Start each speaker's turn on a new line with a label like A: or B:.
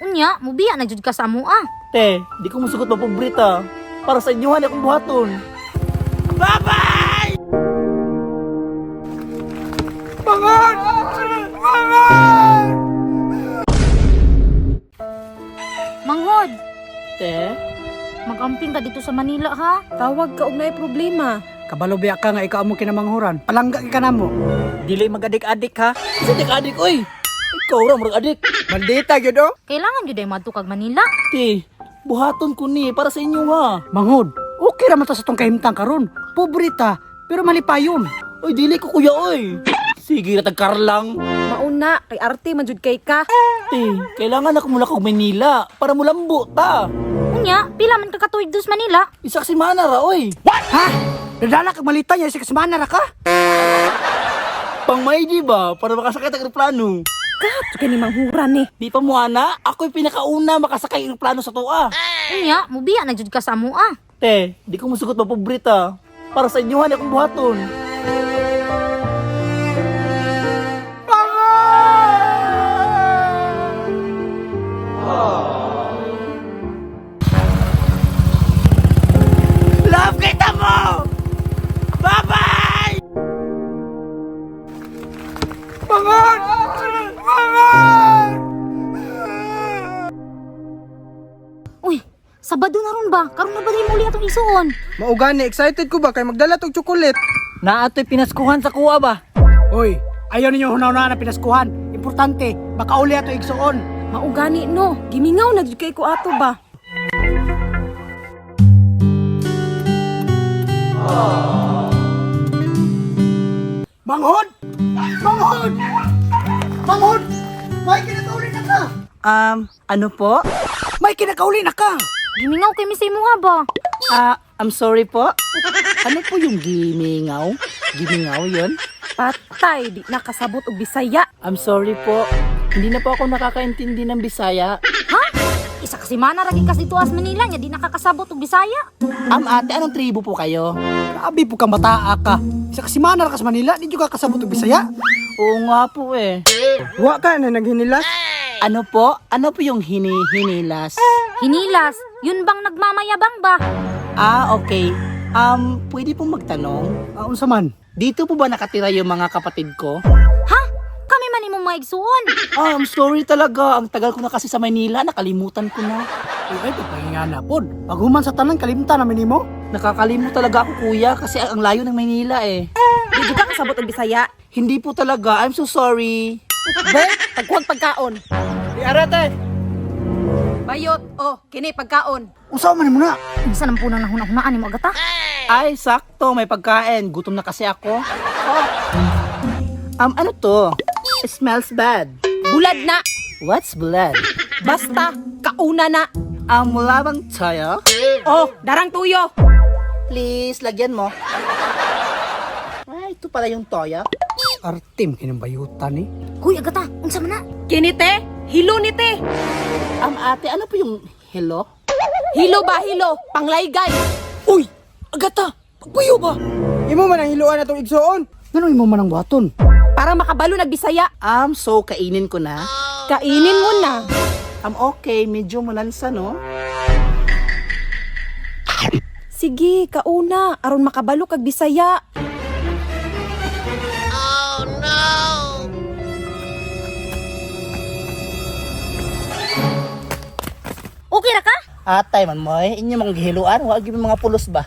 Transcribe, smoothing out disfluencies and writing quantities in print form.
A: Unya, mubiya na jud ka sa amo ah.
B: Te, di ko musugot mapobrita. Para sa inyohan akong buhaton. Bye-bye! Bangon! Bangon!
A: Manghod,
B: Te,
A: magamping ka dito sa Manila ha.
C: Tawag ka og naay problema.
D: Kabalo biya ka nga ikaw mo kinamanghuran. Palangga ka na mo.
B: dili mag-adik-adik ha. Kasi adik oy. Ikaw ra murag adik.
D: Bandita gyud oh.
A: Kailangan jud ay madto kag Manila.
B: Te, buhaton ko ni para sa inyo ha.
D: Manghod, okay ra man ta sa tong kahimtang karon. Pobrita, pero malipayon.
B: Oy, dili ko kuya oy. Sige ra tagkarlang.
C: Mauna kay arte man jud kay ka.
B: Te, kailangan ako mula kog Manila para mulambo ta.
A: Unya, pila man ka katuig dos Manila?
B: Isa si mana ra oy.
D: Ha? Nadala kag malita niya sa kasimana ra ka?
B: Pang may di ba para makasakay tag eroplano.
C: Kat kani manghuran ni.
B: Di pa mo ana, ako'y pinakauna makasakay eroplano sa tuwa.
A: Unya, mubiya na jud ka sa amo ah.
B: Te, di ko musugot mapobrita. Para sa inyohan akong buhaton. Love kita mo! Bye-bye! Bangon! Bangon!
A: Uy, Sabado na ron ba? Karon na ba di muli atong isuon?
E: Maugani, excited ko ba kay magdala tog chocolate?
B: Naato'y pinaskuhan sa kuwa ba?
D: Oy, ayaw ninyo hunaw-hunaw na pinaskuhan. Importante, baka uli ato igsuon.
C: Maugani no. Gimingaw na jud kay ko ato ba.
D: Manghod! Manghod! Manghod! May kinakauli na ka!
B: Ano po?
D: May kinakauli na ka!
A: Gimingaw kay misay mo ha ba?
B: I'm sorry po. Ano po yung gimingaw? Gimingaw yun?
C: Patay, di nakasabot og Bisaya.
B: I'm sorry po. Hindi na po ako nakakaintindi ng Bisaya.
A: Ha? Isa kasi mana ragi kas dito as Manila nya di nakakasabot og Bisaya.
B: Ate, anong tribo po kayo?
D: Grabe po kang bataa ka. Sa kasimana ra ka sa Manila, di ka kasabot og Bisaya.
B: Oo nga po eh.
E: Wa ka na naghinilas?
B: Ano po? Ano po yung hinilas?
A: Hinilas, yun bang nagmamayabang ba?
B: Okay. Pwede pong magtanong?
D: Unsa man?
B: Dito po ba nakatira yung mga kapatid ko?
A: Ha? Kami man imong maigsuon.
B: I'm sorry talaga. Ang tagal ko na kasi sa Maynila, nakalimutan ko na.
D: Ay, pagpahinga na po. Paghuman sa tanan, kalimta namin mo.
B: Nakakalimut talaga ako kuya kasi ang layo ng Maynila eh.
C: Di jud ka kasabot og Bisaya.
B: Hindi po talaga. I'm so sorry.
C: Be, pagkuwag pagkaon.
E: Di arate.
C: Bayot, oh, kini pagkaon.
D: Unsa man mo na?
A: Isa nang punang nahuna-hunaan nimo agata?
B: Ay, sakto. May pagkain. Gutom na kasi ako. Ano to? It smells bad.
C: Bulad na.
B: What's blood?
C: Basta kauna na.
B: Wala bang tayo?
C: Oh, darang tuyo.
B: Please, lagyan mo. Ay, ito pala yung toya.
D: Artim, kinambayutan eh.
A: Huy agata, unsa man na?
C: Kini te, hilo ni te.
B: Ate, ano po yung hello?
C: Hilo ba hilo? Panglaygay.
D: Uy! Agata! Pagpuyo ba?
E: Imo man ang hiluan atong igsuon.
D: Ganun mo man ang buhaton.
C: Para makabalo nagbisaya.
B: So kainin ko na.
C: Kainin mo na.
B: Okay, medyo malansa, no?
C: Sige, kauna aron makabalo kag Bisaya.
A: Okay ra ka?
B: Atay man mo, inyo mga gihiluan, wag gyud mga pulos ba?